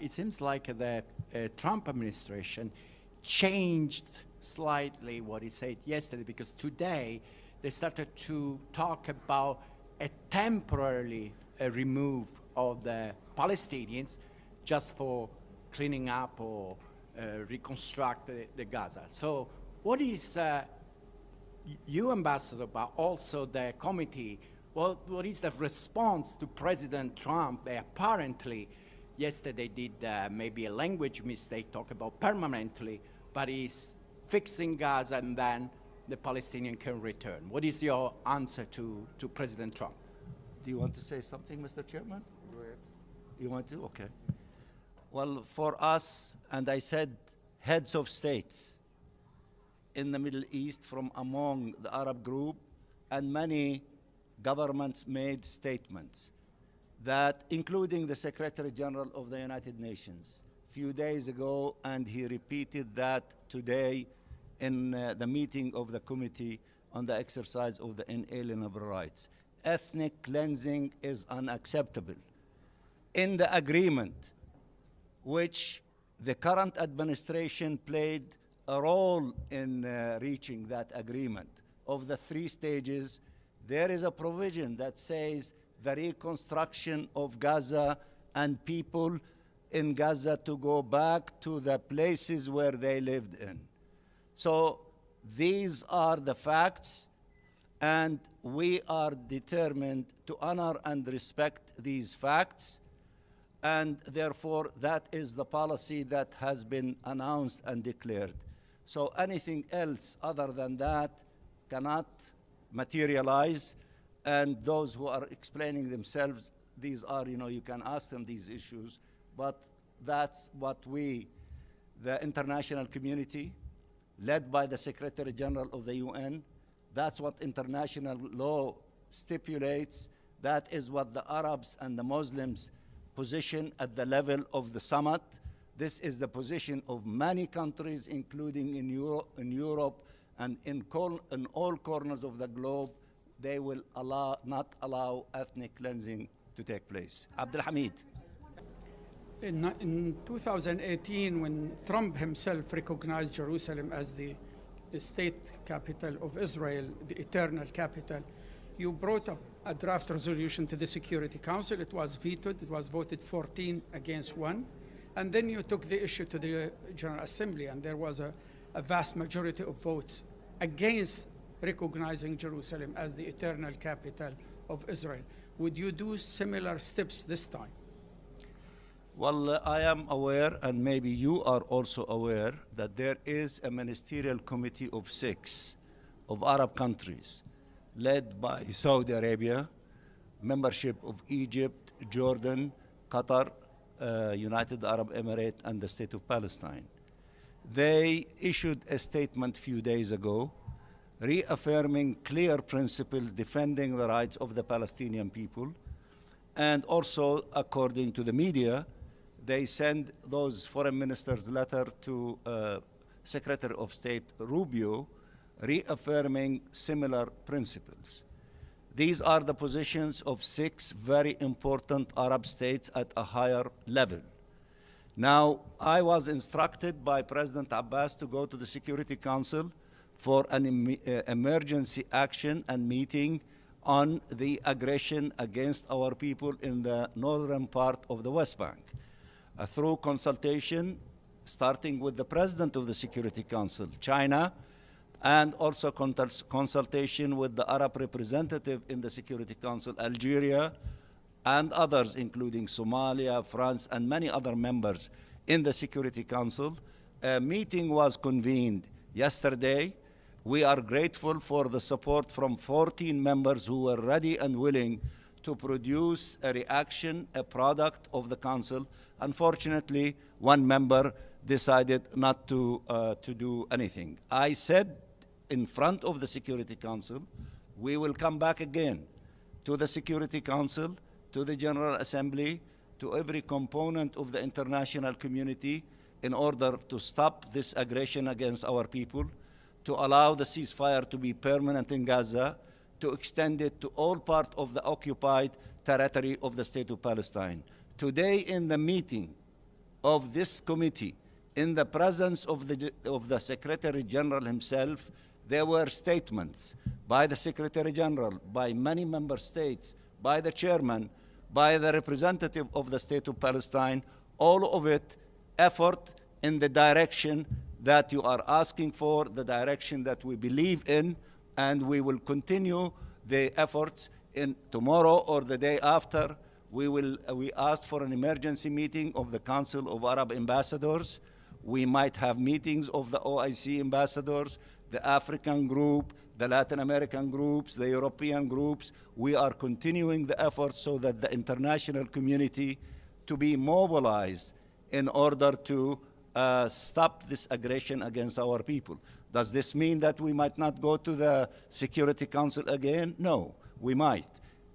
It seems like the Trump administration changed slightly what he said yesterday, because today they started to talk about a temporarily remove of the Palestinians just for cleaning up or reconstruct the Gaza. So what is you, Ambassador, but also the committee, what is the response to President Trump? They apparently yesterday did maybe a language mistake, talk about permanently, but he's fixing Gaza and then the Palestinian can return. What is your answer to President Trump? Do you want to say something, Mr. Chairman? Go ahead. You want to? Okay. Well, for us, and I said heads of states in the Middle East from among the Arab group, and many governments made statements that, including the Secretary General of the United Nations, a few days ago, and he repeated that today in the meeting of the Committee on the Exercise of the Inalienable Rights. Ethnic cleansing is unacceptable. In the agreement, which the current administration played a role in reaching that agreement, of the 3 stages, there is a provision that says the reconstruction of Gaza and people in Gaza to go back to the places where they lived in. So these are the facts, and we are determined to honor and respect these facts, and therefore that is the policy that has been announced and declared. So anything else other than that cannot materialize, and those who are explaining themselves, these are, you can ask them these issues, but that's what we, the international community, led by the Secretary General of the UN, that's what international law stipulates, that is what the Arabs and the Muslims position at the level of the summit. This is the position of many countries, including in Europe and in all corners of the globe. They will not allow ethnic cleansing to take place. Abdul Hamid. In 2018, when Trump himself recognized Jerusalem as the state capital of Israel, the eternal capital, you brought up a draft resolution to the Security Council. It was vetoed. It was voted 14 against 1. And then you took the issue to the General Assembly, and there was a vast majority of votes against recognizing Jerusalem as the eternal capital of Israel. Would you do similar steps this time? Well, I am aware, and maybe you are also aware, that there is a ministerial committee of 6 of Arab countries, led by Saudi Arabia, membership of Egypt, Jordan, Qatar, United Arab Emirates, and the State of Palestine. They issued a statement a few days ago reaffirming clear principles defending the rights of the Palestinian people. And also, according to the media, they send those foreign ministers' letter to Secretary of State Rubio reaffirming similar principles. These are the positions of 6 very important Arab states at a higher level. Now, I was instructed by President Abbas to go to the Security Council for an emergency action and meeting on the aggression against our people in the northern part of the West Bank. Through consultation, starting with the President of the Security Council, China, and also consultation with the Arab representative in the Security Council, Algeria, and others, including Somalia, France, and many other members in the Security Council. A meeting was convened yesterday. We are grateful for the support from 14 members who were ready and willing to produce a reaction, a product of the Council. Unfortunately, one member decided not to do anything. I said in front of the Security Council, we will come back again to the Security Council, to the General Assembly, to every component of the international community in order to stop this aggression against our people, to allow the ceasefire to be permanent in Gaza, to extend it to all part of the occupied territory of the State of Palestine. Today in the meeting of this committee, in the presence of the Secretary General himself, there were statements by the Secretary General, by many member states, by the chairman, by the representative of the State of Palestine, all of it effort in the direction that you are asking for, the direction that we believe in, and we will continue the efforts in tomorrow or the day after. We asked for an emergency meeting of the Council of Arab Ambassadors. We might have meetings of the OIC ambassadors, the African group, the Latin American groups, the European groups. We are continuing the efforts so that the international community to be mobilized in order to stop this aggression against our people. Does this mean that we might not go to the Security Council again? No, we might.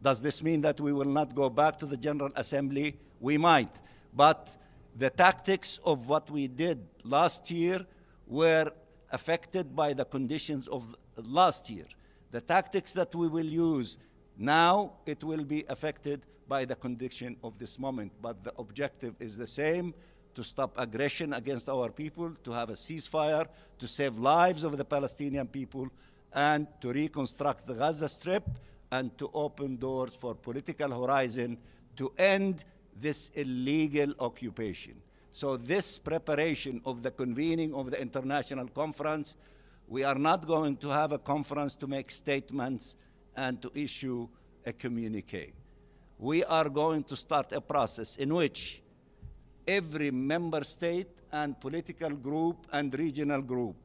Does this mean that we will not go back to the General Assembly? We might. But the tactics of what we did last year were affected by the conditions of last year. The tactics that we will use now, it will be affected by the condition of this moment. But the objective is the same: to stop aggression against our people, to have a ceasefire, to save lives of the Palestinian people, and to reconstruct the Gaza Strip, and to open doors for political horizon to end this illegal occupation. So this preparation of the convening of the international conference, we are not going to have a conference to make statements and to issue a communique. We are going to start a process in which every member state and political group and regional group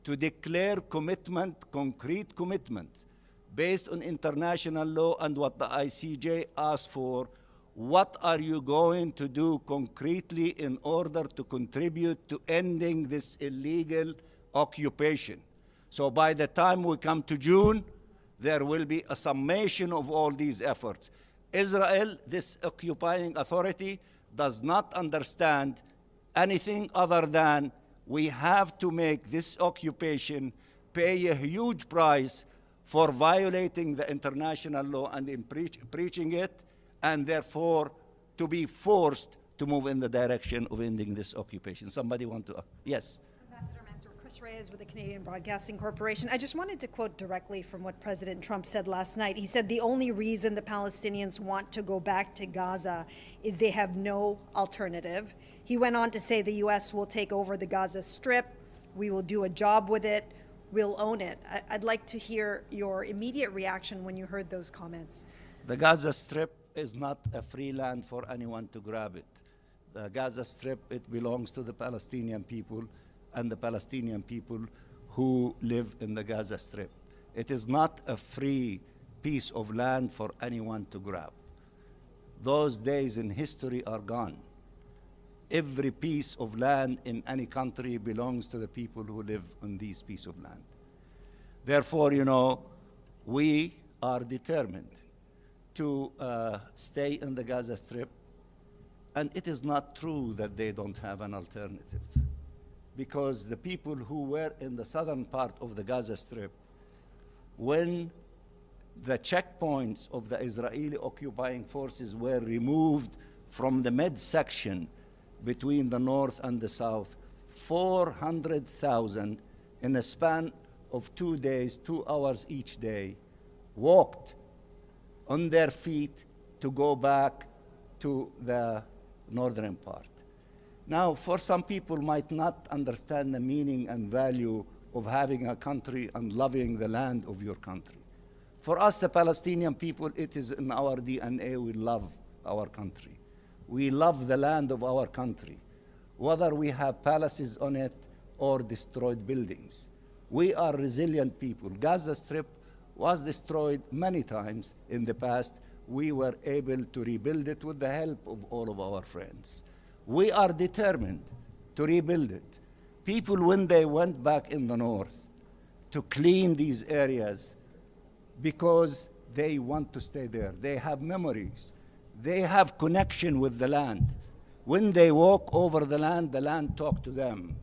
to declare commitment, concrete commitment, based on international law and what the ICJ asked for. What are you going to do concretely in order to contribute to ending this illegal occupation? So by the time we come to June, there will be a summation of all these efforts. Israel, this occupying authority, does not understand anything other than we have to make this occupation pay a huge price for violating the international law and in preaching it, and therefore to be forced to move in the direction of ending this occupation. Somebody want to? Yes. Ambassador Mansour, Chris Reyes with the Canadian Broadcasting Corporation. I just wanted to quote directly from what President Trump said last night. He said the only reason the Palestinians want to go back to Gaza is they have no alternative. He went on to say the U.S. will take over the Gaza Strip. We will do a job with it. We'll own it. I'd like to hear your immediate reaction when you heard those comments. The Gaza Strip is not a free land for anyone to grab it. The Gaza Strip, it belongs to the Palestinian people and the Palestinian people who live in the Gaza Strip. It is not a free piece of land for anyone to grab. Those days in history are gone. Every piece of land in any country belongs to the people who live on this piece of land. Therefore, we are determined to stay in the Gaza Strip, and it is not true that they don't have an alternative, because the people who were in the southern part of the Gaza Strip, when the checkpoints of the Israeli occupying forces were removed from the midsection between the north and the south, 400,000 in a span of 2 days, 2 hours each day, walked on their feet to go back to the northern part. Now, for some people might not understand the meaning and value of having a country and loving the land of your country. For us, the Palestinian people, it is in our DNA. We love our country. We love the land of our country, whether we have palaces on it or destroyed buildings. We are resilient people. Gaza Strip was destroyed many times in the past. We were able to rebuild it with the help of all of our friends. We are determined to rebuild it. People, when they went back in the north to clean these areas, because they want to stay there, they have memories, they have connection with the land. When they walk over the land talks to them.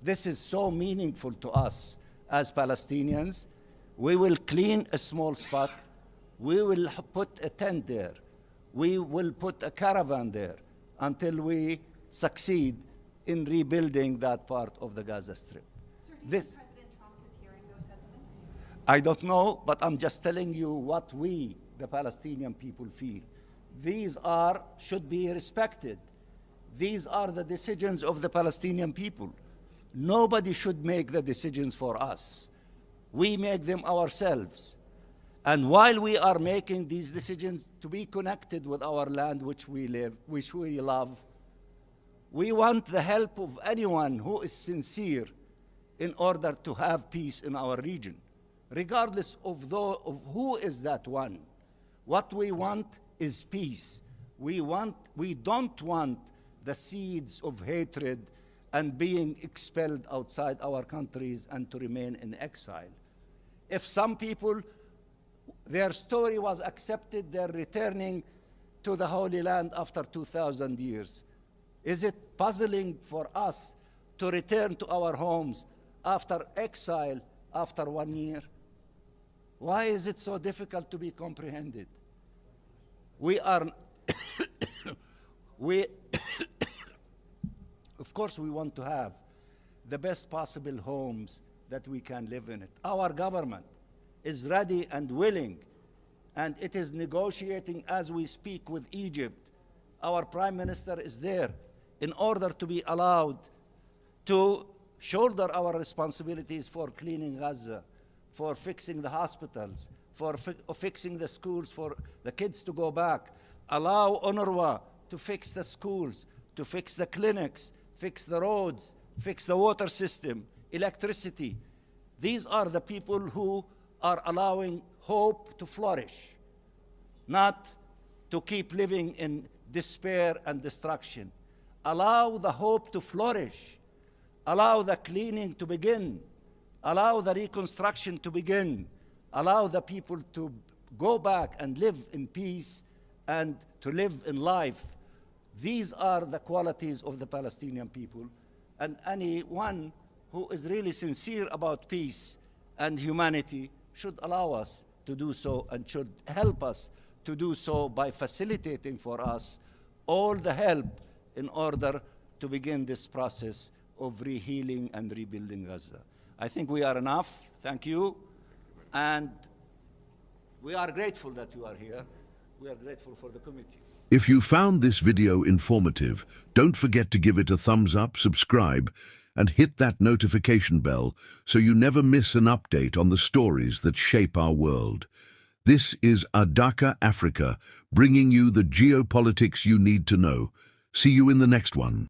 This is so meaningful to us as Palestinians. We will clean a small spot. We will put a tent there. We will put a caravan there until we succeed in rebuilding that part of the Gaza Strip. This, President Trump is hearing those sentiments? I don't know, but I'm just telling you what we, the Palestinian people, feel. These should be respected. These are the decisions of the Palestinian people. Nobody should make the decisions for us. We make them ourselves. And while we are making these decisions to be connected with our land which we live, which we love, we want the help of anyone who is sincere in order to have peace in our region, regardless of who is that one. What we want is peace. We don't want the seeds of hatred and being expelled outside our countries and to remain in exile. If some people, their story was accepted, they're returning to the Holy Land after 2,000 years. Is it puzzling for us to return to our homes after exile after 1 year? Why is it so difficult to be comprehended? We are, of course we want to have the best possible homes that we can live in it. Our government is ready and willing, and it is negotiating as we speak with Egypt. Our Prime Minister is there in order to be allowed to shoulder our responsibilities for cleaning Gaza, for fixing the hospitals, for fixing the schools, for the kids to go back. Allow UNRWA to fix the schools, to fix the clinics, fix the roads, fix the water system, electricity. These are the people who are allowing hope to flourish, not to keep living in despair and destruction. Allow the hope to flourish. Allow the cleaning to begin. Allow the reconstruction to begin. Allow the people to go back and live in peace and to live in life. These are the qualities of the Palestinian people. And anyone who is really sincere about peace and humanity should allow us to do so and should help us to do so by facilitating for us all the help in order to begin this process of rehealing and rebuilding Gaza. I think we are enough. Thank you. And we are grateful that you are here. We are grateful for the committee. If you found this video informative, don't forget to give it a thumbs up, subscribe, and hit that notification bell so you never miss an update on the stories that shape our world. This is Adaka Africa, bringing you the geopolitics you need to know. See you in the next one.